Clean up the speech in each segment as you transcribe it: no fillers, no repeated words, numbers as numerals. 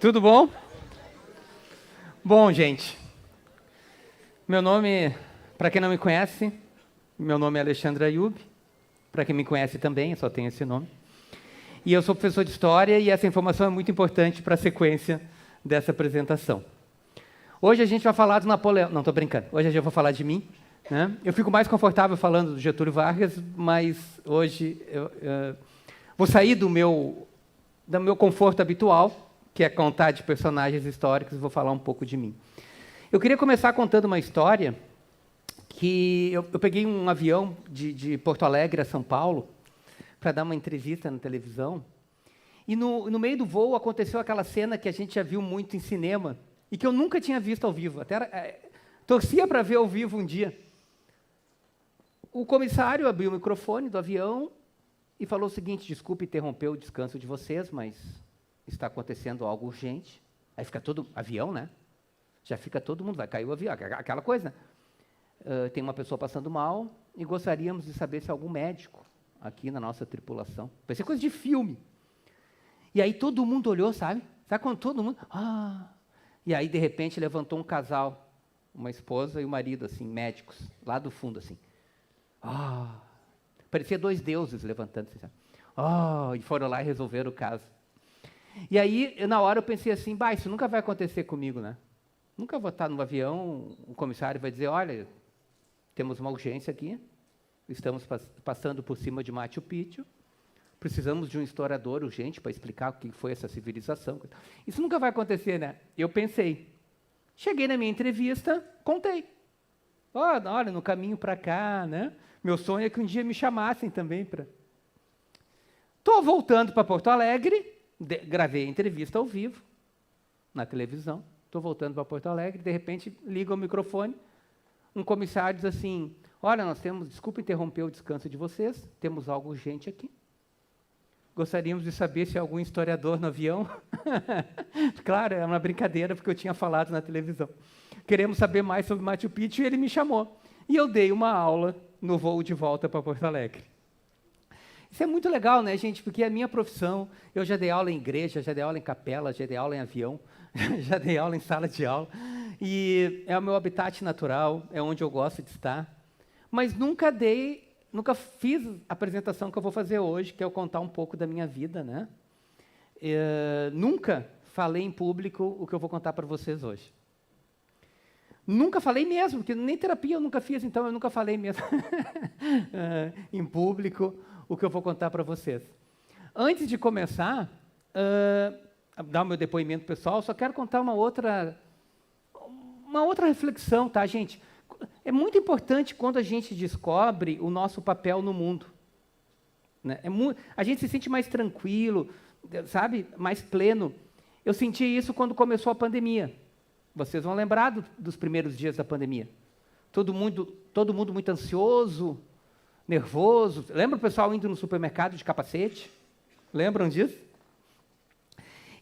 Tudo bom? Bom, gente, meu nome, para quem não me conhece, meu nome é Alexandre Ayub. Para quem me conhece também, eu só tenho esse nome. E eu sou professor de História e essa informação é muito importante para a sequência dessa apresentação. Hoje a gente vai falar do Napoleão... Não, estou brincando. Hoje a gente vai falar de mim. Né? Eu fico mais confortável falando do Getúlio Vargas, mas hoje eu vou sair do meu conforto habitual, que é contar de personagens históricos, e vou falar um pouco de mim. Eu queria começar contando uma história que eu peguei um avião de Porto Alegre a São Paulo para dar uma entrevista na televisão, e no meio do voo aconteceu aquela cena que a gente já viu muito em cinema e que eu nunca tinha visto ao vivo, torcia para ver ao vivo um dia. O comissário abriu o microfone do avião e falou o seguinte: desculpe interromper o descanso de vocês, mas está acontecendo algo urgente. Aí fica todo avião, né? Já fica todo mundo, vai cair o avião, aquela coisa, né? Tem uma pessoa passando mal e gostaríamos de saber se há algum médico aqui na nossa tripulação. Parecia coisa de filme. E aí todo mundo olhou, sabe? Sabe quando todo mundo... E aí, de repente, levantou um casal, uma esposa e o marido, assim, médicos, lá do fundo, assim. Parecia dois deuses levantando-se. E foram lá e resolveram o caso. E aí, na hora, eu pensei assim, isso nunca vai acontecer comigo, né? Nunca vou estar no avião, o comissário vai dizer, olha, temos uma urgência aqui, estamos passando por cima de Machu Picchu, precisamos de um historiador urgente para explicar o que foi essa civilização. Isso nunca vai acontecer, né? Eu pensei. Cheguei na minha entrevista, contei. Olha, no caminho para cá, né? Meu sonho é que um dia me chamassem também para... Estou voltando para Porto Alegre, gravei a entrevista ao vivo, na televisão, estou voltando para Porto Alegre, de repente liga o microfone, um comissário diz assim, olha, desculpa interromper o descanso de vocês, temos algo urgente aqui. Gostaríamos de saber se há algum historiador no avião. Claro, é uma brincadeira, porque eu tinha falado na televisão. Queremos saber mais sobre Machu Picchu, e ele me chamou. E eu dei uma aula no voo de volta para Porto Alegre. Isso é muito legal, né, gente? Porque é a minha profissão. Eu já dei aula em igreja, já dei aula em capela, já dei aula em avião, já dei aula em sala de aula. E é o meu habitat natural, é onde eu gosto de estar. Mas nunca fiz a apresentação que eu vou fazer hoje, que é eu contar um pouco da minha vida, né? Nunca falei em público o que eu vou contar para vocês hoje. Nunca falei mesmo, porque nem terapia eu nunca fiz, então eu nunca falei mesmo em público o que eu vou contar para vocês. Antes de começar, dar o meu depoimento pessoal, só quero contar uma outra reflexão, tá, gente? É muito importante quando a gente descobre o nosso papel no mundo. Né? A gente se sente mais tranquilo, sabe? Mais pleno. Eu senti isso quando começou a pandemia. Vocês vão lembrar dos primeiros dias da pandemia. Todo mundo muito ansioso, nervoso. Lembra o pessoal indo no supermercado de capacete? Lembram disso?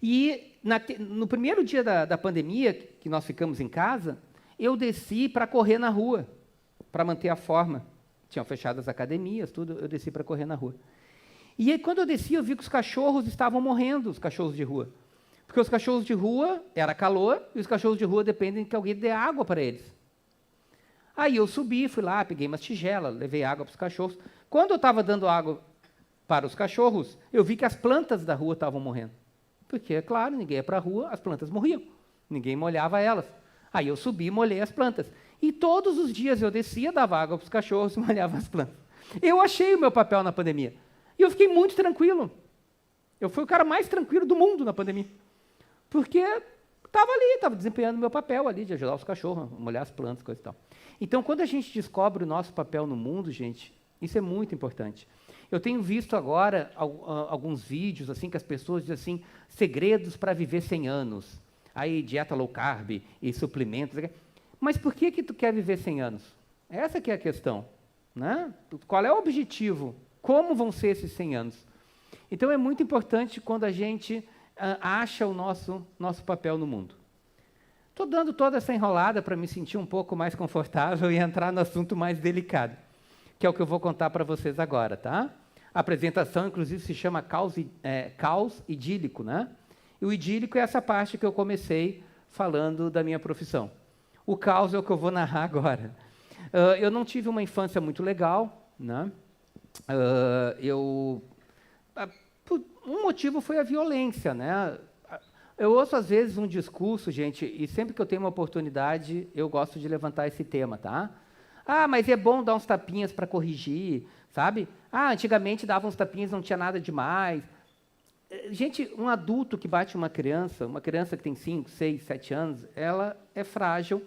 E no primeiro dia da pandemia, que nós ficamos em casa, eu desci para correr na rua, para manter a forma. Tinham fechado as academias, tudo, eu desci para correr na rua. E aí, quando eu desci, eu vi que os cachorros estavam morrendo, os cachorros de rua. Porque os cachorros de rua, era calor, e os cachorros de rua dependem que alguém dê água para eles. Aí eu subi, fui lá, peguei umas tigelas, levei água para os cachorros. Quando eu estava dando água para os cachorros, eu vi que as plantas da rua estavam morrendo. Porque, é claro, ninguém ia para a rua, as plantas morriam. Ninguém molhava elas. Aí eu subi e molhei as plantas. E todos os dias eu descia, dava água para os cachorros e molhava as plantas. Eu achei o meu papel na pandemia. E eu fiquei muito tranquilo. Eu fui o cara mais tranquilo do mundo na pandemia. Porque estava desempenhando o meu papel ali, de ajudar os cachorros, molhar as plantas, coisa e tal. Então, quando a gente descobre o nosso papel no mundo, gente, isso é muito importante. Eu tenho visto agora alguns vídeos assim que as pessoas dizem assim, segredos para viver 100 anos. Aí, dieta low carb e suplementos. Mas por que tu quer viver 100 anos? Essa que é a questão. Né? Qual é o objetivo? Como vão ser esses 100 anos? Então, é muito importante quando a gente acha o nosso papel no mundo. Estou dando toda essa enrolada para me sentir um pouco mais confortável e entrar no assunto mais delicado, que é o que eu vou contar para vocês agora, tá? A apresentação, inclusive, se chama Caos Idílico, né? E o idílico é essa parte que eu comecei falando da minha profissão. O caos é o que eu vou narrar agora. Eu não tive uma infância muito legal, né? Um motivo foi a violência, né? Eu ouço às vezes um discurso, gente, e sempre que eu tenho uma oportunidade, eu gosto de levantar esse tema, tá? Ah, mas é bom dar uns tapinhas para corrigir, sabe? Ah, antigamente dava uns tapinhas, não tinha nada demais. Gente, um adulto que bate uma criança que tem 5, 6, 7 anos, ela é frágil.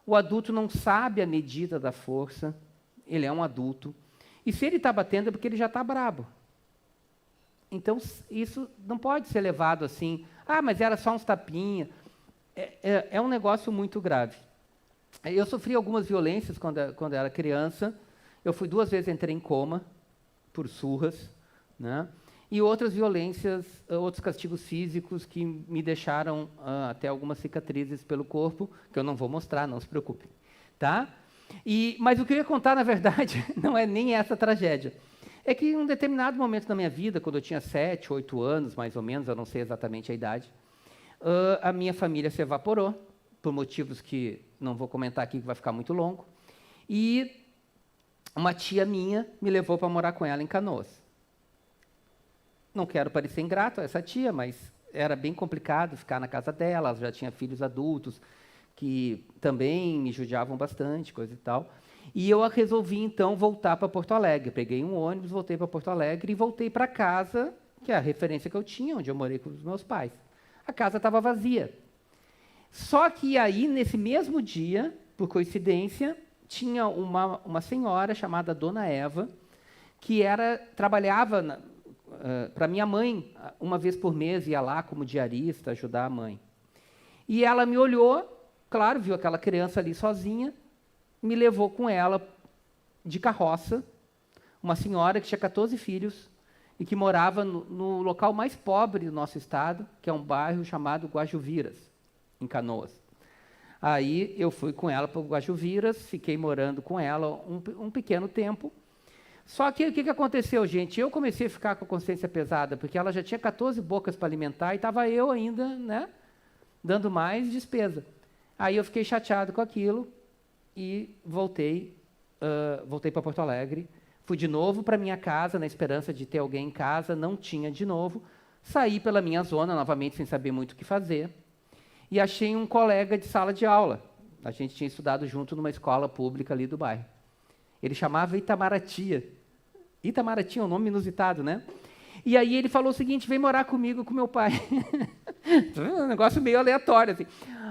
O adulto não sabe a medida da força, ele é um adulto. E se ele está batendo é porque ele já está brabo. Então, isso não pode ser levado assim, ah, mas era só uns tapinhas. É um negócio muito grave. Eu sofri algumas violências quando era criança. Eu fui 2 vezes, entrei em coma por surras, né? E outras violências, outros castigos físicos que me deixaram até algumas cicatrizes pelo corpo, que eu não vou mostrar, não se preocupem, tá? Mas o que eu ia contar, na verdade, não é nem essa tragédia. É que em um determinado momento da minha vida, quando eu tinha 7, 8 anos, mais ou menos, eu não sei exatamente a idade, a minha família se evaporou, por motivos que não vou comentar aqui, que vai ficar muito longo, e uma tia minha me levou para morar com ela em Canoas. Não quero parecer ingrato a essa tia, mas era bem complicado ficar na casa dela, ela já tinha filhos adultos, que também me judiavam bastante, coisa e tal. E eu resolvi, então, voltar para Porto Alegre. Peguei um ônibus, voltei para Porto Alegre e voltei para casa, que é a referência que eu tinha, onde eu morei com os meus pais. A casa estava vazia. Só que aí, nesse mesmo dia, por coincidência, tinha uma senhora chamada Dona Eva, que trabalhava para minha mãe, uma vez por mês, ia lá como diarista, ajudar a mãe. E ela me olhou, claro, viu aquela criança ali sozinha, me levou com ela de carroça, uma senhora que tinha 14 filhos e que morava no local mais pobre do nosso estado, que é um bairro chamado Guajuviras, em Canoas. Aí eu fui com ela para o Guajuviras, fiquei morando com ela um pequeno tempo. Só que o que aconteceu, gente? Eu comecei a ficar com a consciência pesada, porque ela já tinha 14 bocas para alimentar e estava eu ainda, né, dando mais despesa. Aí eu fiquei chateado com aquilo e voltei para Porto Alegre. Fui de novo para minha casa, na esperança de ter alguém em casa, não tinha de novo. Saí pela minha zona, novamente, sem saber muito o que fazer. E achei um colega de sala de aula. A gente tinha estudado junto numa escola pública ali do bairro. Ele chamava Itamaraty. Itamaraty é um nome inusitado, né? E aí ele falou o seguinte, vem morar comigo com meu pai. Um negócio meio aleatório, assim.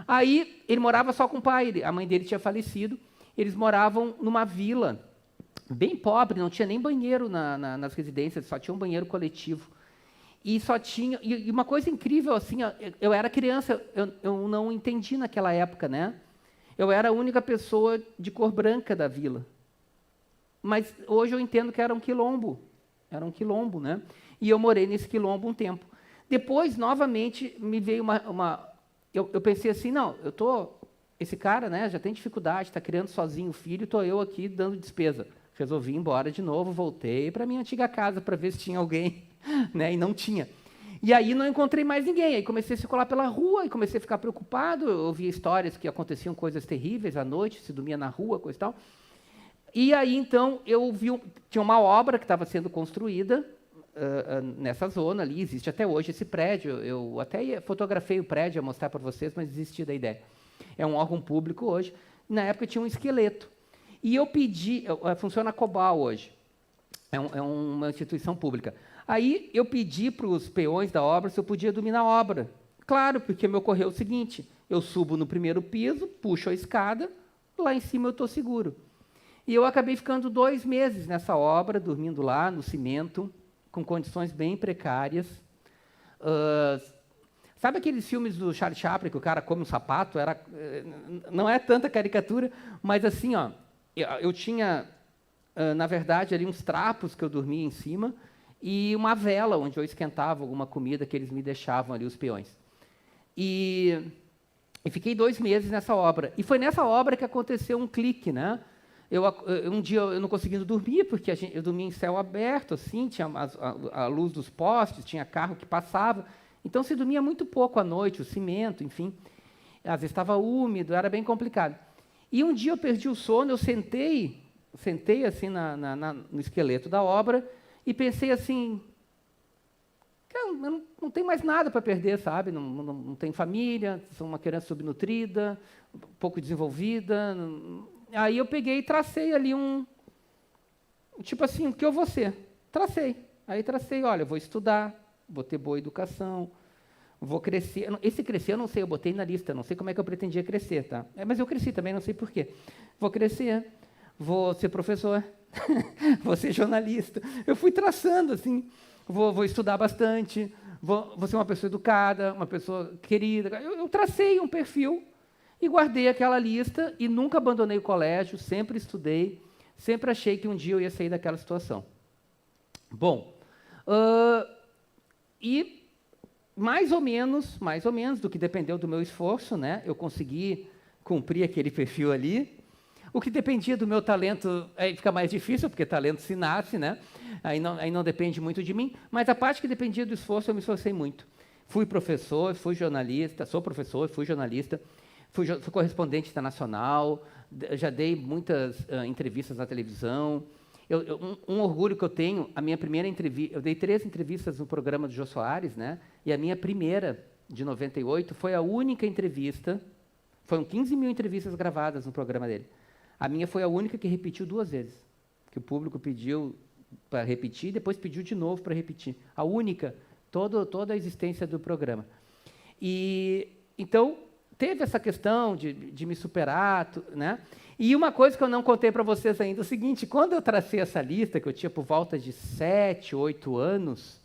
Aí ele morava só com o pai, a mãe dele tinha falecido. Eles moravam numa vila bem pobre, não tinha nem banheiro nas residências, só tinha um banheiro coletivo. E só tinha... E uma coisa incrível, assim, eu era criança, eu não entendi naquela época, né? Eu era a única pessoa de cor branca da vila. Mas hoje eu entendo que era um quilombo, né? E eu morei nesse quilombo um tempo. Depois, novamente, me veio eu pensei assim, não, esse cara, né, já tem dificuldade, está criando sozinho o filho, estou eu aqui dando despesa. Resolvi ir embora de novo, voltei para a minha antiga casa para ver se tinha alguém, né, e não tinha. E aí não encontrei mais ninguém, aí comecei a circular pela rua e comecei a ficar preocupado, eu ouvia histórias que aconteciam coisas terríveis à noite, se dormia na rua, coisa e tal. E aí, então, tinha uma obra que estava sendo construída nessa zona ali, existe até hoje esse prédio, eu até fotografei o prédio, ia mostrar para vocês, mas desisti da ideia. É um órgão público hoje, na época tinha um esqueleto. E eu pedi, funciona a Cobal hoje, é uma instituição pública. Aí eu pedi para os peões da obra se eu podia dormir na obra. Claro, porque me ocorreu o seguinte, eu subo no primeiro piso, puxo a escada, lá em cima eu estou seguro. E eu acabei ficando 2 meses nessa obra, dormindo lá no cimento, com condições bem precárias. Sabe aqueles filmes do Charlie Chaplin, que o cara come um sapato? Não é tanta caricatura, mas assim, ó, eu tinha, na verdade, ali uns trapos que eu dormia em cima e uma vela onde eu esquentava alguma comida que eles me deixavam ali, os peões. E fiquei 2 meses nessa obra. E foi nessa obra que aconteceu um clique, né? Um dia eu não conseguindo dormir, porque eu dormia em céu aberto, assim, tinha a luz dos postes, tinha carro que passava, Então, se dormia muito pouco à noite, o cimento, enfim. Às vezes estava úmido, era bem complicado. E um dia eu perdi o sono, eu sentei assim no esqueleto da obra e pensei assim, eu não tenho mais nada para perder, sabe? Não tenho família, sou uma criança subnutrida, pouco desenvolvida. Aí eu peguei e tracei ali tipo assim, o que eu vou ser? Aí tracei, olha, eu vou estudar, vou ter boa educação, vou crescer. Esse crescer eu não sei, eu botei na lista, não sei como é que eu pretendia crescer, tá? Mas eu cresci também, não sei por quê. Vou crescer, vou ser professor, vou ser jornalista. Eu fui traçando, assim, vou estudar bastante, vou ser uma pessoa educada, uma pessoa querida. Eu tracei um perfil e guardei aquela lista e nunca abandonei o colégio, sempre estudei, sempre achei que um dia eu ia sair daquela situação. Bom, e mais ou menos do que dependeu do meu esforço, né, eu consegui cumprir aquele perfil ali. O que dependia do meu talento, aí fica mais difícil, porque talento se nasce, né? Aí não depende muito de mim, mas a parte que dependia do esforço, eu me esforcei muito. Fui professor, fui jornalista, sou professor, fui jornalista, fui correspondente internacional, já dei muitas entrevistas na televisão. Um orgulho que eu tenho, a minha primeira entrevista, eu dei 3 entrevistas no programa do Jô Soares, né? E a minha primeira, de 98, foi a única entrevista, foram 15 mil entrevistas gravadas no programa dele. A minha foi a única que repetiu 2 vezes, que o público pediu para repetir, depois pediu de novo para repetir. A única, toda a existência do programa. E, então, teve essa questão de me superar, né? E uma coisa que eu não contei para vocês ainda, é o seguinte, quando eu tracei essa lista, que eu tinha por volta de 7, 8 anos,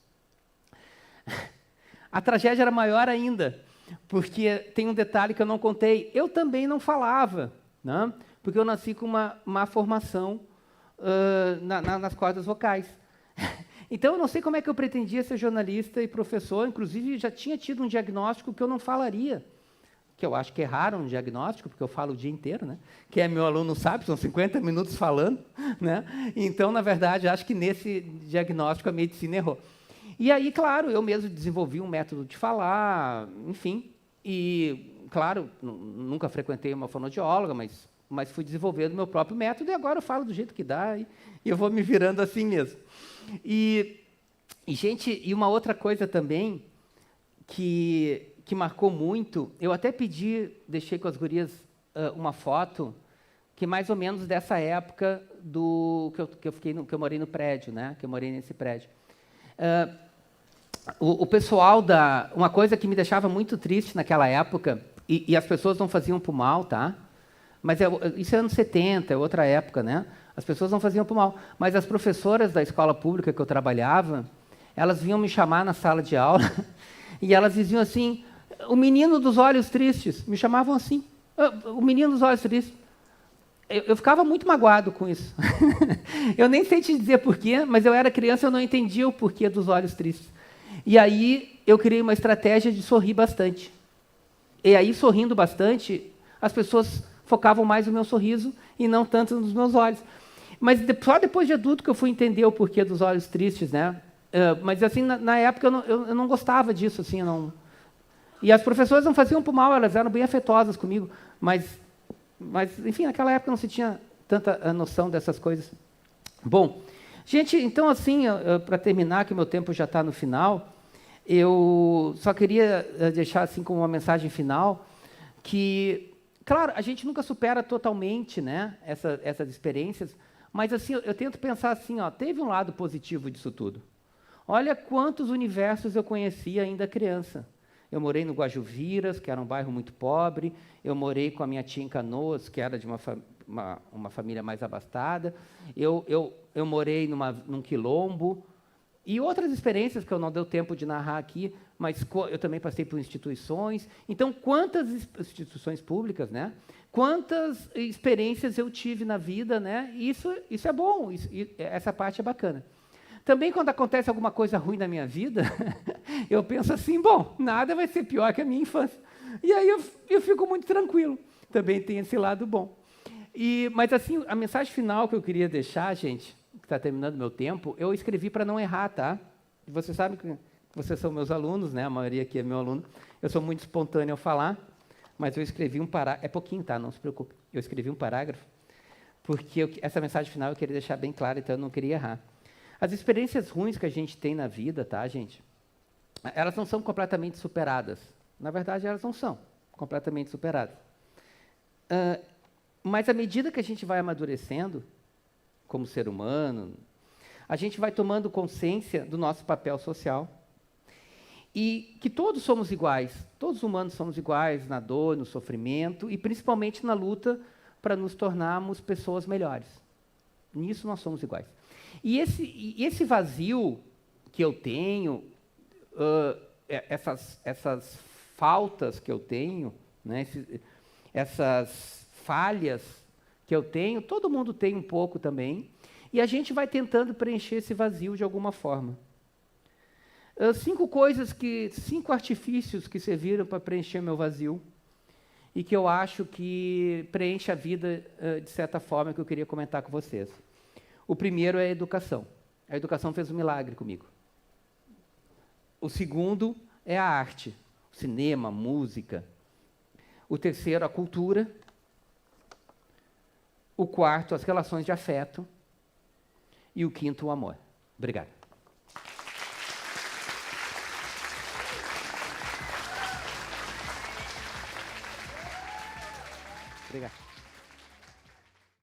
a tragédia era maior ainda, porque tem um detalhe que eu não contei, eu também não falava, né? Porque eu nasci com uma má formação nas cordas vocais. Então, eu não sei como é que eu pretendia ser jornalista e professor, inclusive já tinha tido um diagnóstico que eu não falaria, que eu acho que erraram um diagnóstico, porque eu falo o dia inteiro, né? Quem é meu aluno sabe, são 50 minutos falando, né? Então, na verdade, acho que nesse diagnóstico a medicina errou. E aí, claro, eu mesmo desenvolvi um método de falar, enfim, e, claro, nunca frequentei uma fonoaudióloga, mas fui desenvolvendo o meu próprio método e agora eu falo do jeito que dá e eu vou me virando assim mesmo. Gente, e uma outra coisa também que marcou muito, eu até deixei com as gurias uma foto que mais ou menos dessa época que eu morei no prédio, né? Que eu morei nesse prédio. O pessoal uma coisa que me deixava muito triste naquela época, e as pessoas não faziam por mal, tá? Mas isso é anos 70, é outra época, né? As pessoas não faziam por mal. Mas as professoras da escola pública que eu trabalhava, elas vinham me chamar na sala de aula e elas diziam assim, o menino dos olhos tristes, me chamavam assim, o menino dos olhos tristes. Eu ficava muito magoado com isso. Eu nem sei te dizer porquê, mas eu era criança e eu não entendia o porquê dos olhos tristes. E aí eu criei uma estratégia de sorrir bastante. E aí, sorrindo bastante, as pessoas focavam mais no meu sorriso e não tanto nos meus olhos. Mas só depois de adulto que eu fui entender o porquê dos olhos tristes, né? Mas assim, na época eu não gostava disso, assim, não. E as professoras não faziam por mal, elas eram bem afetuosas comigo, mas enfim, naquela época não se tinha tanta noção dessas coisas. Bom, gente, então assim, para terminar, que o meu tempo já está no final, eu só queria deixar assim como uma mensagem final que, claro, a gente nunca supera totalmente, né, essas experiências, mas assim, eu tento pensar assim, ó, teve um lado positivo disso tudo. Olha quantos universos eu conheci ainda criança. Eu morei no Guajuviras, que era um bairro muito pobre. Eu morei com a minha tia em Canoas, que era de uma família mais abastada. Eu morei num quilombo. E outras experiências que eu não deu tempo de narrar aqui, mas eu também passei por instituições. Então, quantas instituições públicas, né? Quantas experiências eu tive na vida, né? Isso é bom, essa parte é bacana. Também, quando acontece alguma coisa ruim na minha vida, eu penso assim, bom, nada vai ser pior que a minha infância. E aí eu fico muito tranquilo. Também tem esse lado bom. Mas, assim, a mensagem final que eu queria deixar, gente, que está terminando meu tempo, eu escrevi para não errar, tá? Você sabe Vocês são meus alunos, né? A maioria aqui é meu aluno. Eu sou muito espontâneo ao falar, mas eu escrevi um parágrafo. É pouquinho, tá? Não se preocupe. Eu escrevi um parágrafo, porque essa mensagem final eu queria deixar bem clara, então eu não queria errar. As experiências ruins que a gente tem na vida, tá, gente? Elas não são completamente superadas. Na verdade, elas não são completamente superadas. Mas à medida que a gente vai amadurecendo, como ser humano, a gente vai tomando consciência do nosso papel social e que todos somos iguais, todos os humanos somos iguais na dor, no sofrimento e principalmente na luta para nos tornarmos pessoas melhores. Nisso nós somos iguais. E esse vazio que eu tenho, essas faltas que eu tenho, né, essas falhas que eu tenho, todo mundo tem um pouco também, e a gente vai tentando preencher esse vazio de alguma forma. 5 artifícios que serviram para preencher meu vazio, e que eu acho que preenche a vida de certa forma, que eu queria comentar com vocês. O primeiro é a educação. A educação fez um milagre comigo. O segundo é a arte, cinema, música. O terceiro, a cultura. O quarto, as relações de afeto. E o quinto, o amor. Obrigado. Obrigado.